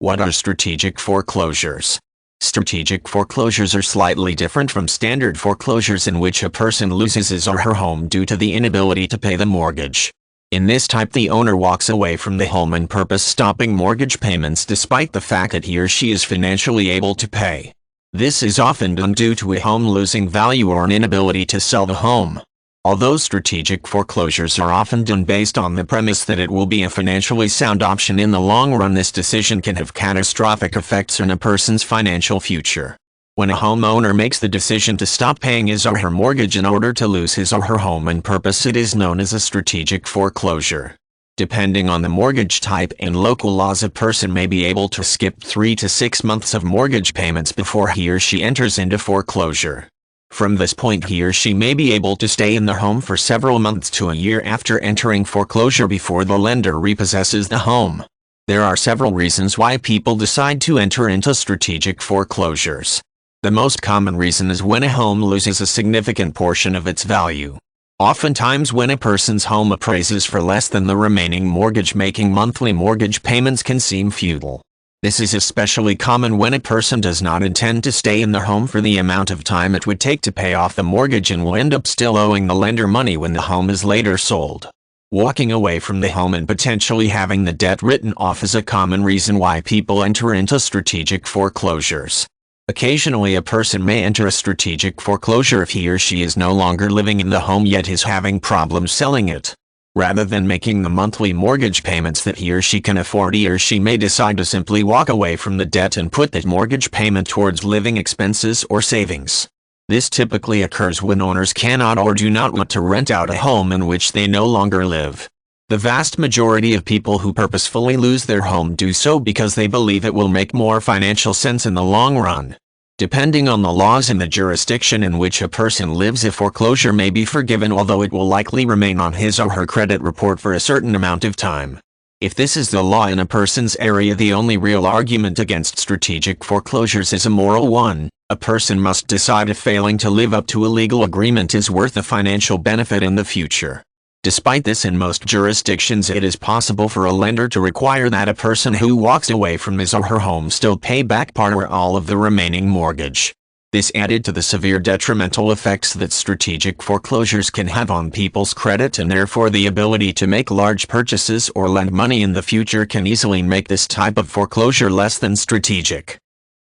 What are strategic foreclosures? Strategic foreclosures are slightly different from standard foreclosures in which a person loses his or her home due to the inability to pay the mortgage. In this type, the owner walks away from the home on purpose, stopping mortgage payments despite the fact that he or she is financially able to pay. This is often done due to a home losing value or an inability to sell the home. Although strategic foreclosures are often done based on the premise that it will be a financially sound option in the long run, this decision can have catastrophic effects on a person's financial future. When a homeowner makes the decision to stop paying his or her mortgage in order to lose his or her home on purpose, it is known as a strategic foreclosure. Depending on the mortgage type and local laws, a person may be able to skip 3 to 6 months of mortgage payments before he or she enters into foreclosure. From this point, he or she may be able to stay in the home for several months to a year after entering foreclosure before the lender repossesses the home. There are several reasons why people decide to enter into strategic foreclosures. The most common reason is when a home loses a significant portion of its value. Oftentimes, when a person's home appraises for less than the remaining mortgage, making monthly mortgage payments can seem futile. This is especially common when a person does not intend to stay in the home for the amount of time it would take to pay off the mortgage and will end up still owing the lender money when the home is later sold. Walking away from the home and potentially having the debt written off is a common reason why people enter into strategic foreclosures. Occasionally, a person may enter a strategic foreclosure if he or she is no longer living in the home yet is having problems selling it. Rather than making the monthly mortgage payments that he or she can afford, he or she may decide to simply walk away from the debt and put that mortgage payment towards living expenses or savings. This typically occurs when owners cannot or do not want to rent out a home in which they no longer live. The vast majority of people who purposefully lose their home do so because they believe it will make more financial sense in the long run. Depending on the laws in the jurisdiction in which a person lives, a foreclosure may be forgiven, although it will likely remain on his or her credit report for a certain amount of time. If this is the law in a person's area, the only real argument against strategic foreclosures is a moral one. A person must decide if failing to live up to a legal agreement is worth a financial benefit in the future. Despite this, in most jurisdictions it is possible for a lender to require that a person who walks away from his or her home still pay back part or all of the remaining mortgage. This, added to the severe detrimental effects that strategic foreclosures can have on people's credit and therefore the ability to make large purchases or lend money in the future, can easily make this type of foreclosure less than strategic.